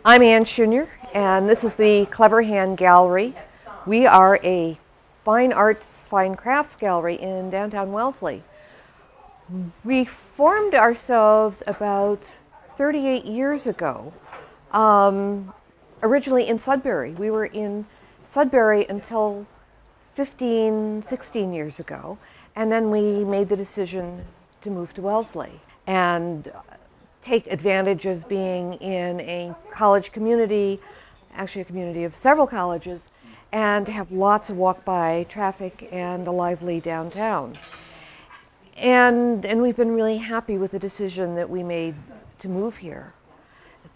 I'm Ann Schunier, and this is the Clever Hand Gallery. We are a fine arts, fine crafts gallery in downtown Wellesley. We formed ourselves about 38 years ago, originally in Sudbury. We were in Sudbury until 15, 16 years ago, and then we made the decision to move to Wellesley and take advantage of being in a college community, actually a community of several colleges, and to have lots of walk-by traffic and a lively downtown. And we've been really happy with the decision that we made to move here.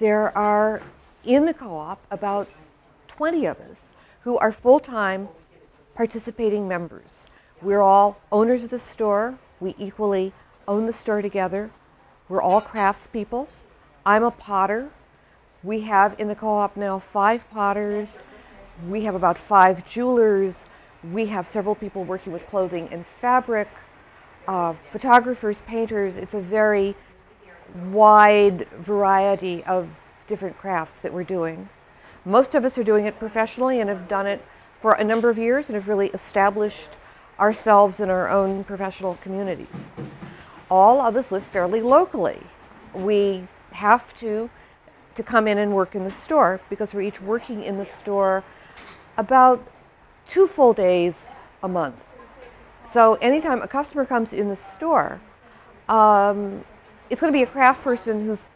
There are, in the co-op, about 20 of us who are full-time participating members. We're all owners of the store. We equally own the store together. We're all craftspeople. I'm a potter. We have in the co-op now 5 potters. We have about 5 jewelers. We have several people working with clothing and fabric, photographers, painters. It's a very wide variety of different crafts that we're doing. Most of us are doing it professionally and have done it for a number of years and have really established ourselves in our own professional communities. All of us live fairly locally. We have to come in and work in the store because we're each working in the store about 2 full days a month. So anytime a customer comes in the store, it's going to be a craft person who's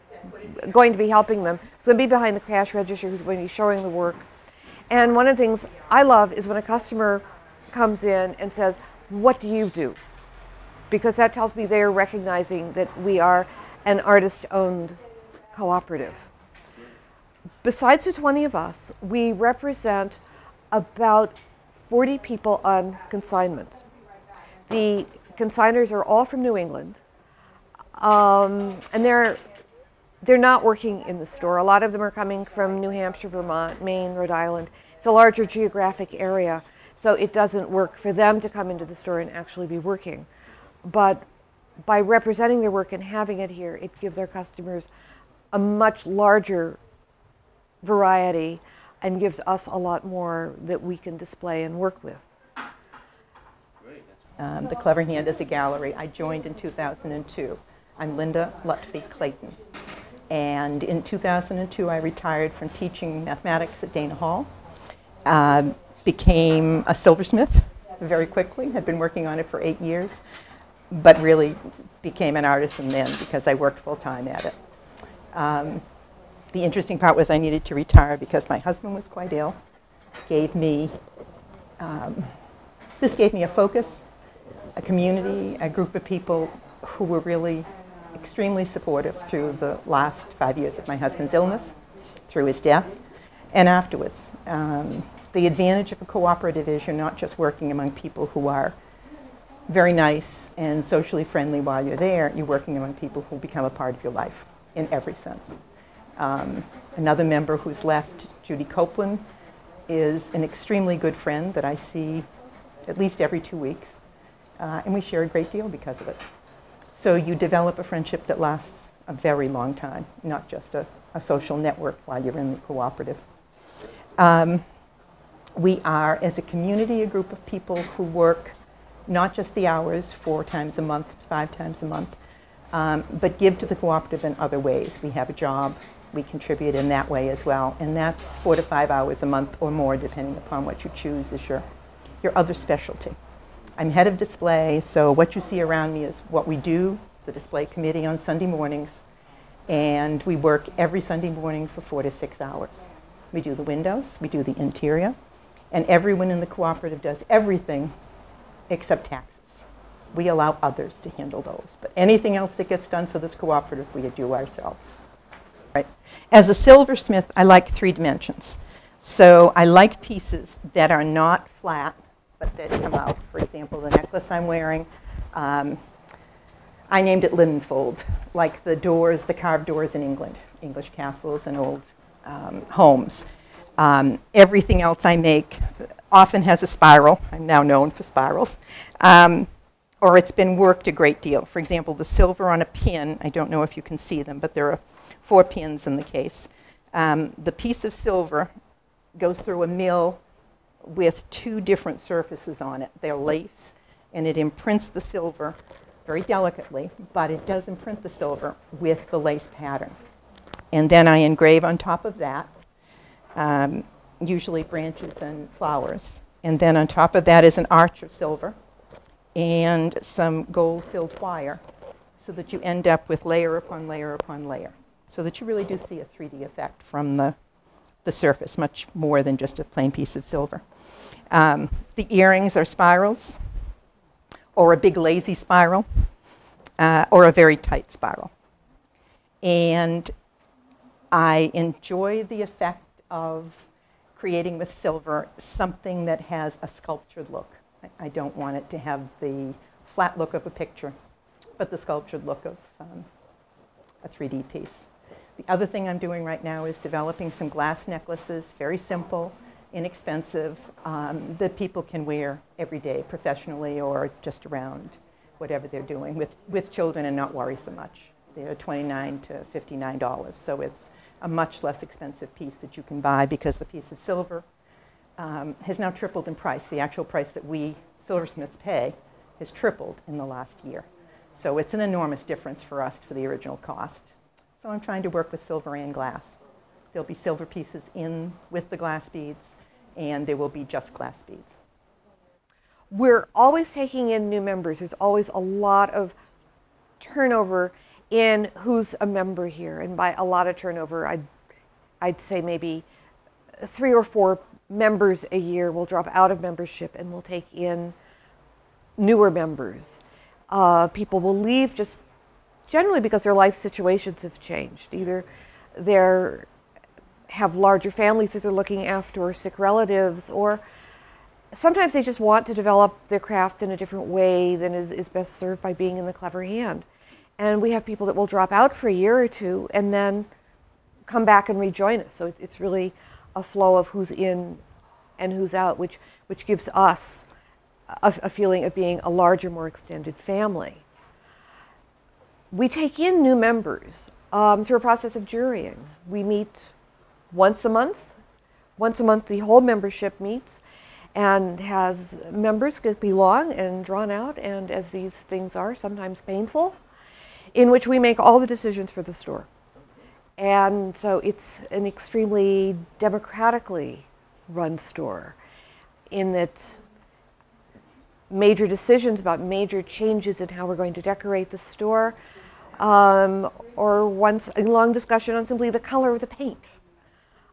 going to be helping them. It's going to be behind the cash register who's going to be showing the work. And one of the things I love is when a customer comes in and says, "What do you do?" Because that tells me they're recognizing that we are an artist-owned cooperative. Besides the 20 of us, we represent about 40 people on consignment. The consigners are all from New England, and they're not working in the store. A lot of them are coming from New Hampshire, Vermont, Maine, Rhode Island. It's a larger geographic area, so it doesn't work for them to come into the store and actually be working. But by representing their work and having it here, it gives our customers a much larger variety and gives us a lot more that we can display and work with. The Clever Hand is a gallery. I joined in 2002. I'm Linda Lutfi Clayton. And in 2002, I retired from teaching mathematics at Dana Hall. Became a silversmith very quickly. Had been working on it for 8 years. But really became an artisan then because I worked full-time at it. The interesting part was I needed to retire because my husband was quite ill. This gave me a focus, a community, a group of people who were really extremely supportive through the last 5 years of my husband's illness, through his death, and afterwards. The advantage of a cooperative is you're not just working among people who are very nice and socially friendly while you're there. You're working among people who become a part of your life in every sense. Another member who's left, Judy Copeland, is an extremely good friend that I see at least every 2 weeks. And we share a great deal because of it. So you develop a friendship that lasts a very long time, not just a social network while you're in the cooperative. We are, as a community, a group of people who work not just the hours 4 times a month, 5 times a month, but give to the cooperative in other ways. We have a job, we contribute in that way as well, and that's 4 to 5 hours a month or more, depending upon what you choose as your other specialty. I'm head of display, so what you see around me is what we do, the display committee on Sunday mornings, and we work every Sunday morning for 4 to 6 hours. We do the windows, we do the interior, and everyone in the cooperative does everything except taxes. We allow others to handle those. But anything else that gets done for this cooperative, we do ourselves. Right. As a silversmith, I like 3 dimensions. So I like pieces that are not flat, but that come out. For example, the necklace I'm wearing, I named it linen fold, like the doors, the carved doors in England, English castles and old homes. Everything else I make often has a spiral. I'm now known for spirals. Or it's been worked a great deal. For example, the silver on a pin, I don't know if you can see them, but there are 4 pins in the case. The piece of silver goes through a mill with two different surfaces on it. They're lace, and it imprints the silver very delicately, but it does imprint the silver with the lace pattern. And then I engrave on top of that, usually branches and flowers. And then on top of that is an arch of silver and some gold-filled wire, so that you end up with layer upon layer upon layer, so that you really do see a 3D effect from the surface, much more than just a plain piece of silver. The earrings are spirals, or a big lazy spiral, or a very tight spiral. And I enjoy the effect of creating with silver something that has a sculptured look. I don't want it to have the flat look of a picture, but the sculptured look of a 3D piece. The other thing I'm doing right now is developing some glass necklaces, very simple, inexpensive, that people can wear every day professionally or just around whatever they're doing with children and not worry so much. They're $29 to $59, so it's a much less expensive piece that you can buy because the piece of silver has now tripled in price. The actual price that we silversmiths pay has tripled in the last year. So it's an enormous difference for us for the original cost. So I'm trying to work with silver and glass. There'll be silver pieces in with the glass beads, and there will be just glass beads. We're always taking in new members. There's always a lot of turnover in who's a member here. And by a lot of turnover, I'd say maybe 3 or 4 members a year will drop out of membership and will take in newer members. People will leave just generally because their life situations have changed. Either they have larger families that they're looking after, or sick relatives, or sometimes they just want to develop their craft in a different way than is best served by being in the Clever Hand. And we have people that will drop out for a year or two and then come back and rejoin us. So it's really a flow of who's in and who's out, which gives us a feeling of being a larger, more extended family. We take in new members through a process of jurying. We meet once a month. Once a month, the whole membership meets and has members that be long and drawn out, and as these things are, sometimes painful, in which we make all the decisions for the store. And so it's an extremely democratically run store, in that major decisions about major changes in how we're going to decorate the store, or once a long discussion on simply the color of the paint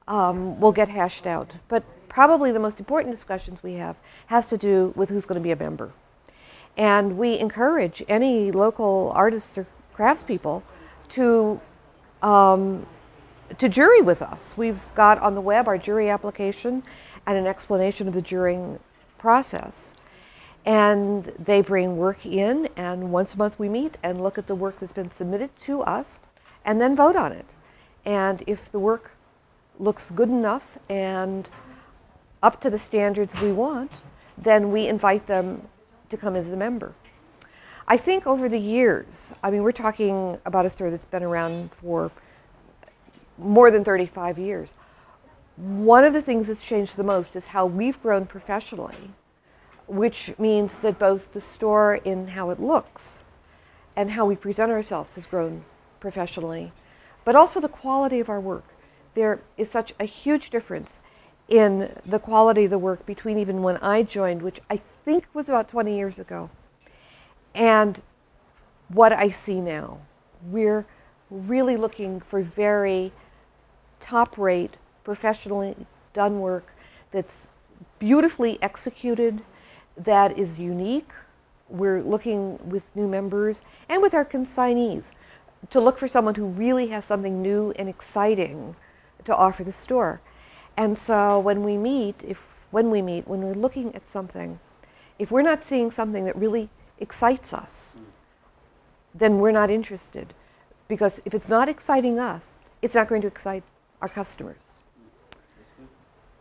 will get hashed out. But probably the most important discussions we have has to do with who's going to be a member. And we encourage any local artists or craftspeople to jury with us. We've got on the web our jury application and an explanation of the jurying process. And they bring work in, and once a month we meet and look at the work that's been submitted to us and then vote on it. And if the work looks good enough and up to the standards we want, then we invite them to come as a member. I think over the years, I mean, we're talking about a store that's been around for more than 35 years. One of the things that's changed the most is how we've grown professionally, which means that both the store in how it looks and how we present ourselves has grown professionally, but also the quality of our work. There is such a huge difference in the quality of the work between even when I joined, which I think was about 20 years ago, and what I see now. We're really looking for very top-rate, professionally done work that's beautifully executed, that is unique. We're looking with new members and with our consignees to look for someone who really has something new and exciting to offer the store. And so when we meet, when we're looking at something, if we're not seeing something that really excites us, then we're not interested. Because if it's not exciting us, it's not going to excite our customers.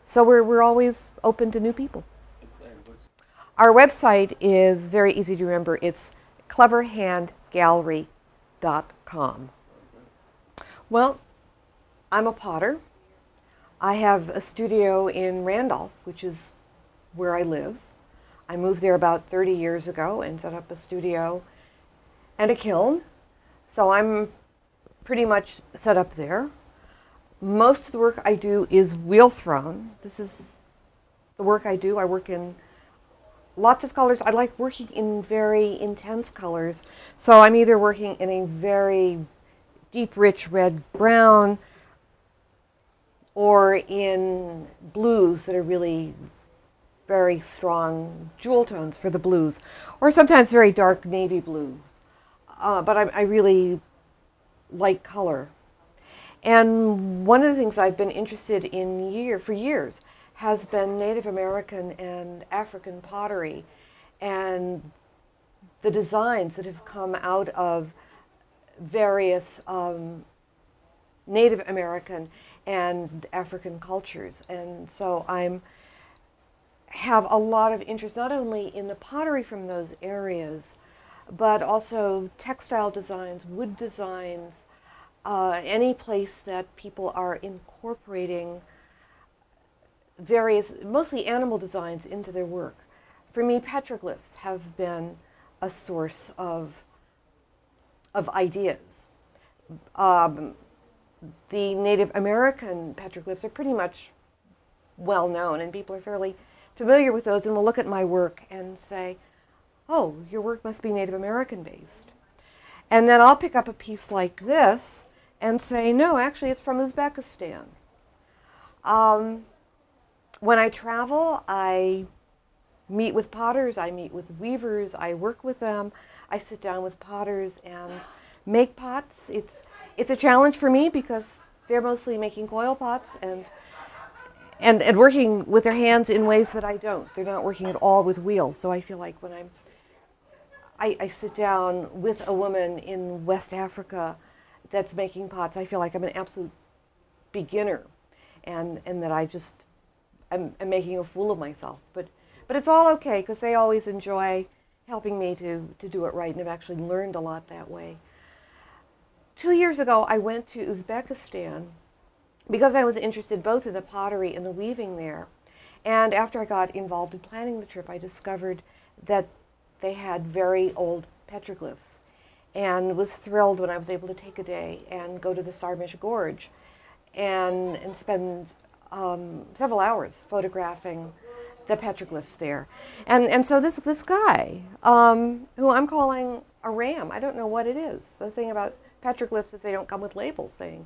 So we're always open to new people. Our website is very easy to remember. It's cleverhandgallery.com. Well, I'm a potter. I have a studio in Randolph, which is where I live. I moved there about 30 years ago and set up a studio and a kiln. So I'm pretty much set up there. Most of the work I do is wheel thrown. This is the work I do. I work in lots of colors. I like working in very intense colors. So I'm either working in a very deep, rich red brown, or in blues that are really very strong jewel tones for the blues, or sometimes very dark navy blues. But I really like color. And one of the things I've been interested in for years has been Native American and African pottery and the designs that have come out of various Native American and African cultures. And so I have a lot of interest not only in the pottery from those areas, but also textile designs, wood designs, any place that people are incorporating various, mostly animal designs into their work. For me, petroglyphs have been a source of ideas. The Native American petroglyphs are pretty much well known, and people are fairly familiar with those and will look at my work and say, oh, your work must be Native American based. And then I'll pick up a piece like this and say, no, actually it's from Uzbekistan. When I travel, I meet with potters, I meet with weavers, I work with them, I sit down with potters and make pots. It's a challenge for me because they're mostly making coil pots and working with their hands in ways that I don't. They're not working at all with wheels. So I feel like when I sit down with a woman in West Africa that's making pots, I feel like I'm an absolute beginner and that I'm making a fool of myself. But it's all okay because they always enjoy helping me to do it right, and I've actually learned a lot that way. 2 years ago, I went to Uzbekistan because I was interested both in the pottery and the weaving there. And after I got involved in planning the trip, I discovered that they had very old petroglyphs, and was thrilled when I was able to take a day and go to the Sarmish Gorge and spend several hours photographing the petroglyphs there. And so this guy, who I'm calling a ram, I don't know what it is. The thing about petroglyphs is they don't come with labels saying,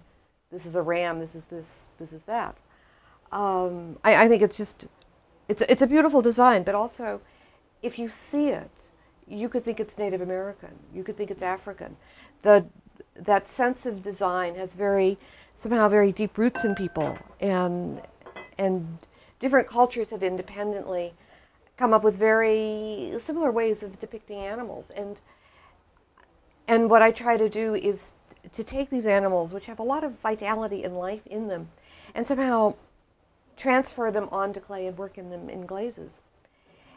this is a ram, this is this, this is that. I think it's a beautiful design, but also if you see it, you could think it's Native American, you could think it's African. That sense of design has somehow very deep roots in people, and different cultures have independently come up with very similar ways of depicting animals. And what I try to do is to take these animals, which have a lot of vitality and life in them, and somehow transfer them onto clay and work in them in glazes.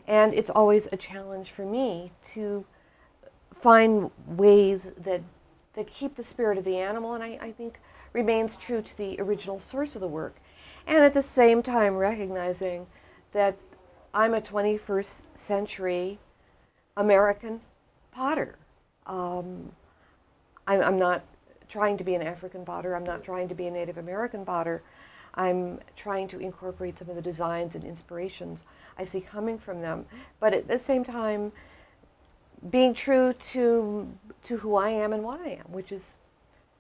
And it's always a challenge for me to find ways that keep the spirit of the animal, and I think remains true to the original source of the work. And at the same time recognizing that I'm a 21st century American potter. I'm not trying to be an African potter. I'm not trying to be a Native American potter. I'm trying to incorporate some of the designs and inspirations I see coming from them, but at the same time being true to who I am and what I am, which is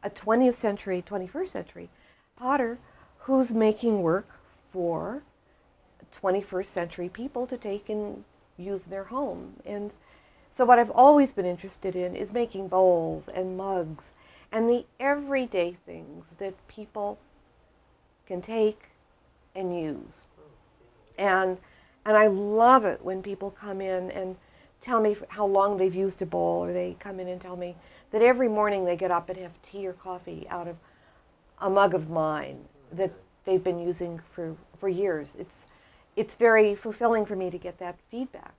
a 20th century, 21st century potter who's making work for 21st century people to take and use in their home. And so what I've always been interested in is making bowls and mugs and the everyday things that people can take and use. And I love it when people come in and tell me how long they've used a bowl, or they come in and tell me that every morning they get up and have tea or coffee out of a mug of mine that they've been using for years. It's very fulfilling for me to get that feedback.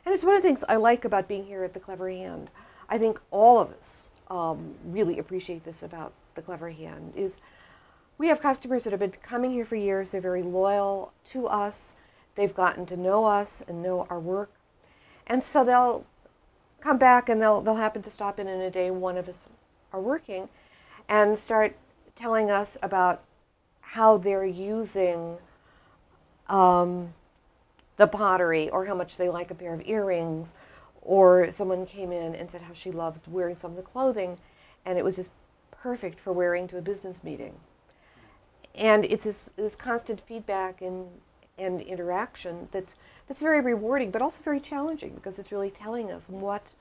And it's one of the things I like about being here at the Clever Hand. I think all of us really appreciate this about the Clever Hand, is We have customers that have been coming here for years. They're very loyal to us. They've gotten to know us and know our work. And so they'll come back and they'll happen to stop in a day one of us are working and start telling us about how they're using the pottery, or how much they like a pair of earrings, or someone came in and said how she loved wearing some of the clothing and it was just perfect for wearing to a business meeting. And it's this constant feedback and interaction that's very rewarding, but also very challenging, because it's really telling us what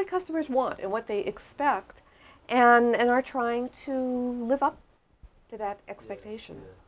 customers want and what they expect, and are trying to live up to that expectation. Yeah.